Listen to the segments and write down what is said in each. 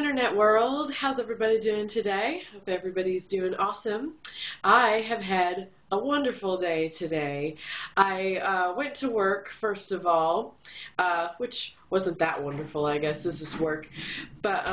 internet world. How's everybody doing today? Hope everybody's doing awesome. I have had a wonderful day today. I went to work, first of all, which wasn't that wonderful, I guess. This is work. But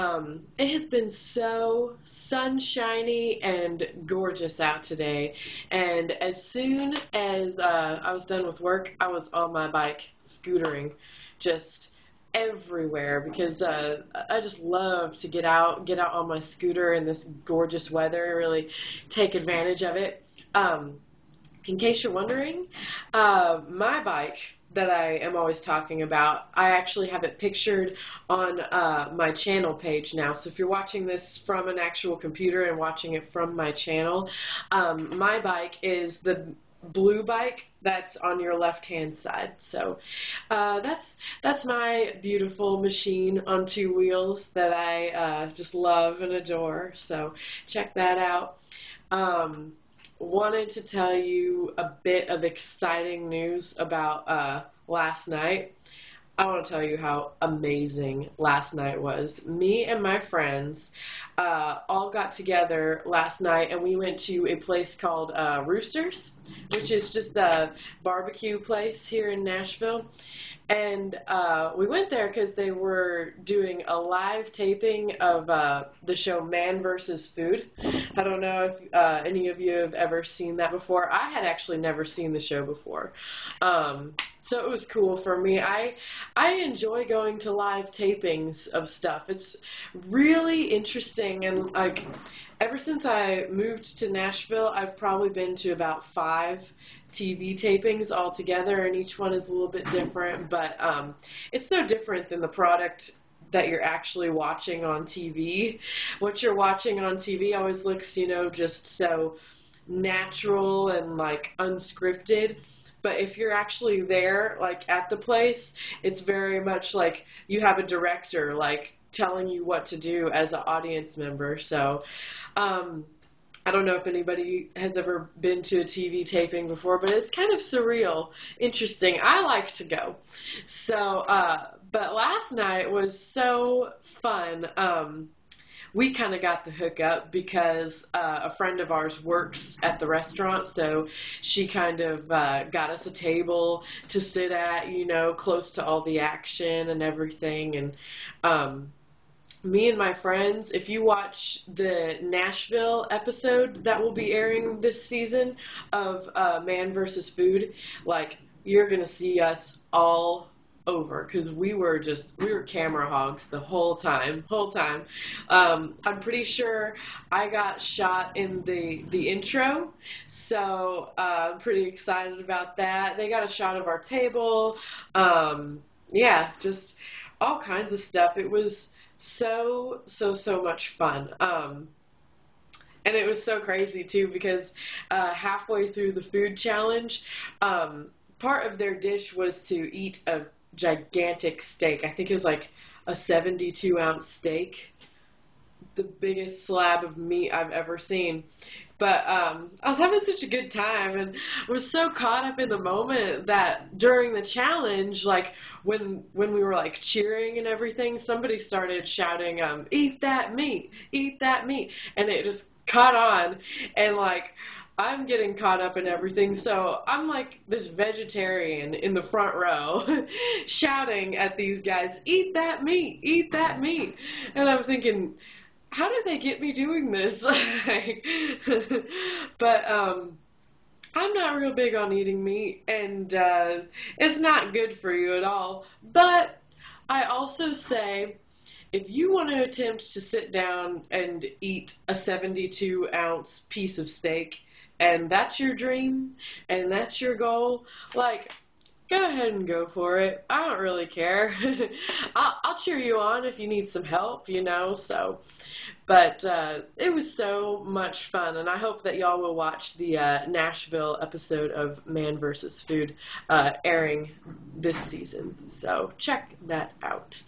it has been so sunshiny and gorgeous out today. And as soon as I was done with work, I was on my bike, scootering, just everywhere because I just love to get out on my scooter in this gorgeous weather, really take advantage of it. In case you're wondering, my bike that I am always talking about, I actually have it pictured on my channel page now. So if you're watching this from an actual computer and watching it from my channel, my bike is the blue bike that's on your left hand side. So that's my beautiful machine on two wheels that I just love and adore. So check that out. Wanted to tell you a bit of exciting news about last night. I want to tell you how amazing last night was. Me and my friends all got together last night and we went to a place called Roosters, which is just a barbecue place here in Nashville. And we went there because they were doing a live taping of the show Man vs. Food. I don't know if any of you have ever seen that before. I had actually never seen the show before. So it was cool for me. I enjoy going to live tapings of stuff. It's really interesting, and like ever since I moved to Nashville, I've probably been to about 5 TV tapings altogether, and each one is a little bit different, but it's so different than the product that you're actually watching on TV. What you're watching on TV always looks, just so natural and like unscripted. But if you're actually there, like at the place, it's very much like you have a director, like telling you what to do as an audience member. So, I don't know if anybody has ever been to a TV taping before, but it's kind of surreal, interesting. I like to go. So, but last night was so fun. We kind of got the hookup because a friend of ours works at the restaurant, so she kind of got us a table to sit at, close to all the action and everything. And me and my friends, if you watch the Nashville episode that will be airing this season of Man vs. Food, like, you're going to see us all over because we were camera hogs the whole time. I'm pretty sure I got shot in the intro, so I'm pretty excited about that. They got a shot of our table. Yeah, just all kinds of stuff. It was so much fun. And it was so crazy too because halfway through the food challenge, part of their dish was to eat a gigantic steak. I think it was like a 72-ounce steak, the biggest slab of meat I've ever seen. But I was having such a good time and was so caught up in the moment that during the challenge, like when we were like cheering and everything, somebody started shouting, "Eat that meat, eat that meat," and it just caught on, and like I'm getting caught up in everything, so I'm like this vegetarian in the front row shouting at these guys, "Eat that meat, eat that meat," and I'm thinking, how did they get me doing this? But I'm not real big on eating meat, and it's not good for you at all. But I also say, if you want to attempt to sit down and eat a 72-ounce piece of steak, and that's your dream, and that's your goal, like, go ahead and go for it. I don't really care. I'll cheer you on if you need some help, so. But it was so much fun, and I hope that y'all will watch the Nashville episode of Man vs. Food airing this season. So check that out.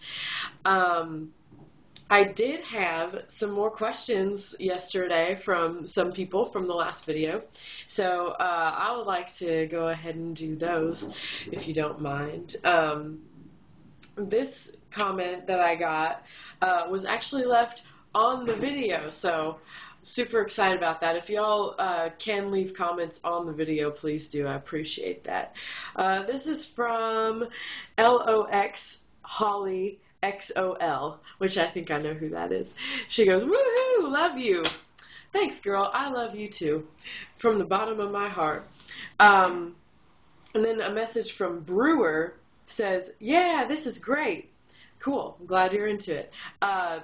I did have some more questions yesterday from some people from the last video, so I would like to go ahead and do those if you don't mind. This comment that I got was actually left on the video, so super excited about that. If y'all can leave comments on the video, please do. I appreciate that. This is from LOX Holly XOL, which I think I know who that is. She goes, "Woohoo! Love you." Thanks, girl. I love you too, from the bottom of my heart. And then a message from Brewer says, "Yeah, this is great. Cool. I'm glad you're into it.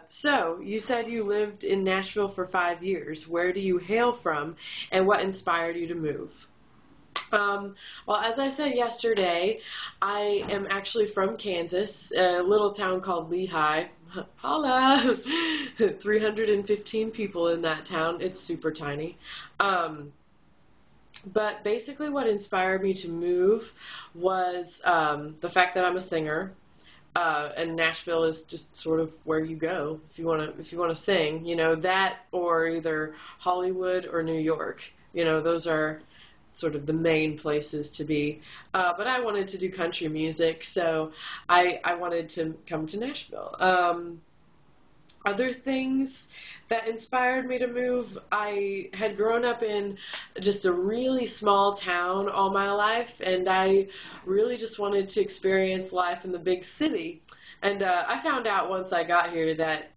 So, you said you lived in Nashville for 5 years. Where do you hail from, and what inspired you to move?" Well, as I said yesterday, I am actually from Kansas, a little town called Lehigh. Holla! 315 people in that town. It's super tiny. But basically what inspired me to move was the fact that I'm a singer. And Nashville is just sort of where you go if you want to sing, that, or either Hollywood or New York. Those are sort of the main places to be. But I wanted to do country music, so I wanted to come to Nashville. Other things that inspired me to move, I had grown up in just a really small town all my life, and I really just wanted to experience life in the big city. And I found out once I got here that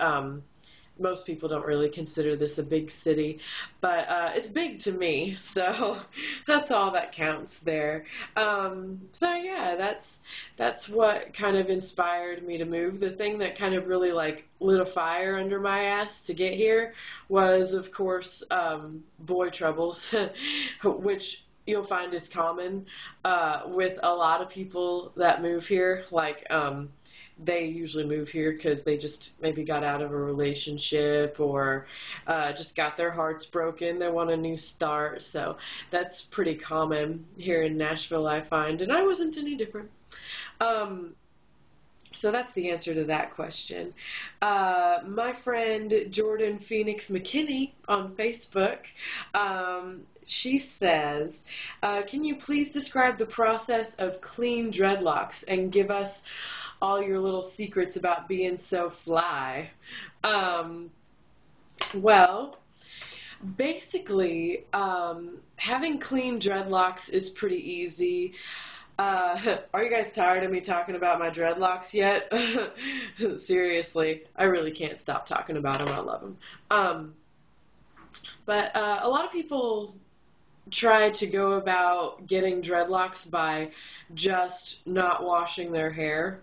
most people don't really consider this a big city, but it's big to me, so that's all that counts there. So yeah, that's what kind of inspired me to move. The thing that kind of really lit a fire under my ass to get here was, of course, boy troubles, which you'll find is common with a lot of people that move here. They usually move here because they just maybe got out of a relationship or just got their hearts broken. They want a new start. So that's pretty common here in Nashville, I find. And I wasn't any different. So that's the answer to that question. My friend Jordan Phoenix McKinney on Facebook, she says, "Can you please describe the process of clean dreadlocks and give us all your little secrets about being so fly?" Well, basically, having clean dreadlocks is pretty easy. Are you guys tired of me talking about my dreadlocks yet? Seriously, I really can't stop talking about them. I love them. But a lot of people try to go about getting dreadlocks by just not washing their hair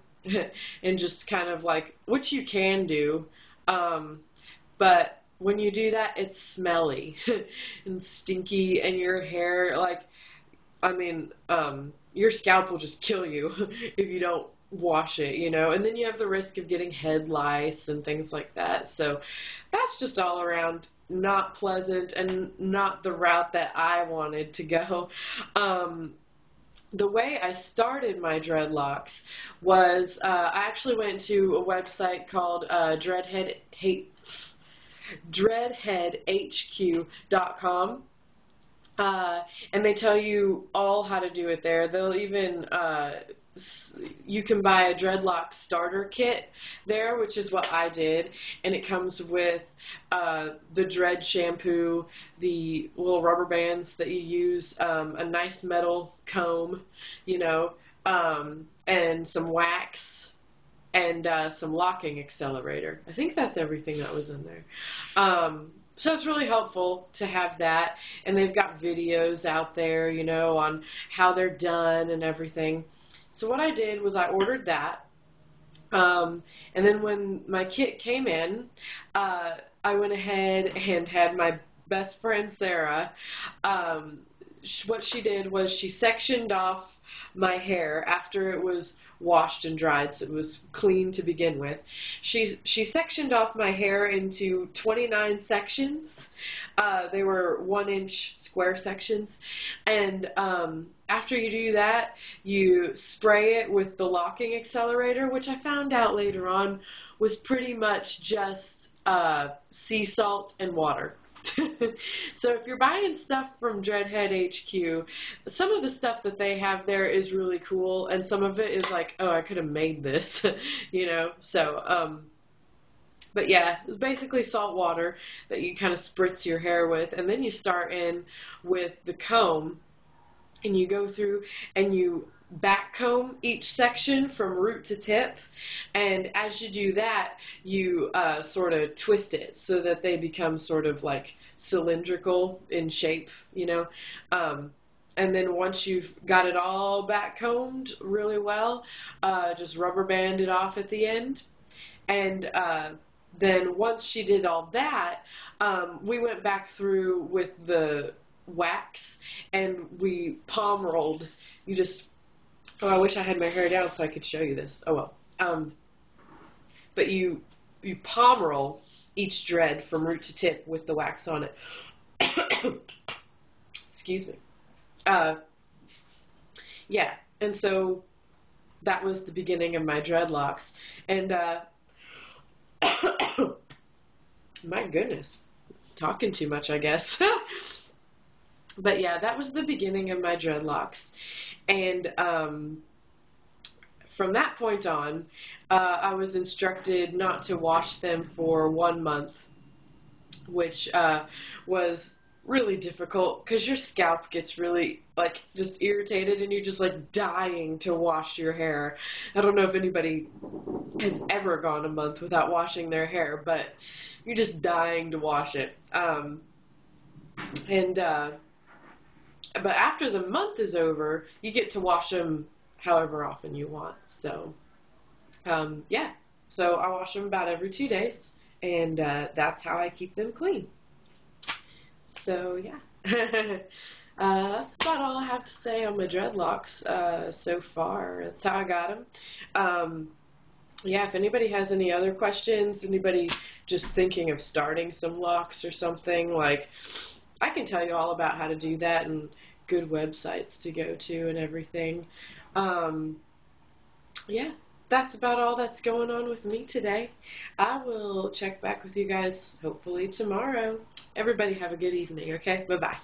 and just kind of which you can do, but when you do that, it's smelly and stinky, and your hair, your scalp will just kill you if you don't wash it, and then you have the risk of getting head lice and things like that. So that's just all around not pleasant and not the route that I wanted to go. The way I started my dreadlocks was I actually went to a website called dreadheadhq.com. And they tell you all how to do it there. They'll even, you can buy a dreadlock starter kit there, which is what I did. And it comes with the dread shampoo, the little rubber bands that you use, a nice metal comb, and some wax and some locking accelerator. I think that's everything that was in there. So it's really helpful to have that, and they've got videos out there, on how they're done and everything. So what I did was I ordered that, and then when my kit came in, I went ahead and had my best friend Sarah, what she did was she sectioned off my hair after it was washed and dried, so it was clean to begin with. She sectioned off my hair into 29 sections. They were 1-inch square sections, and after you do that, you spray it with the locking accelerator, which I found out later on was pretty much just sea salt and water. So if you're buying stuff from Dreadhead HQ, some of the stuff that they have there is really cool, and some of it is like, oh, I could have made this, you know. So, but yeah, it's basically salt water that you kind of spritz your hair with, and then you start in with the comb, and you go through and you back comb each section from root to tip, and as you do that, you sort of twist it so that they become sort of like cylindrical in shape, you know. And then once you've got it all back combed really well, just rubber band it off at the end. And then once she did all that, we went back through with the wax and we palm rolled. You just, oh, I wish I had my hair down so I could show you this. Oh well. But you palm roll each dread from root to tip with the wax on it. Excuse me. Yeah, and so that was the beginning of my dreadlocks. And my goodness, talking too much, I guess. But yeah, that was the beginning of my dreadlocks. And from that point on, I was instructed not to wash them for 1 month, which was really difficult because your scalp gets really like just irritated and you're just like dying to wash your hair. I don't know if anybody has ever gone a month without washing their hair, but you're just dying to wash it. But after the month is over, you get to wash them however often you want. So, yeah. So I wash them about every 2 days, and that's how I keep them clean. So, yeah. That's about all I have to say on my dreadlocks so far. That's how I got them. Yeah, if anybody has any other questions, anybody just thinking of starting some locks or something, like, I can tell you all about how to do that and good websites to go to and everything. Yeah, that's about all that's going on with me today. I will check back with you guys hopefully tomorrow. Everybody have a good evening, okay? Bye-bye.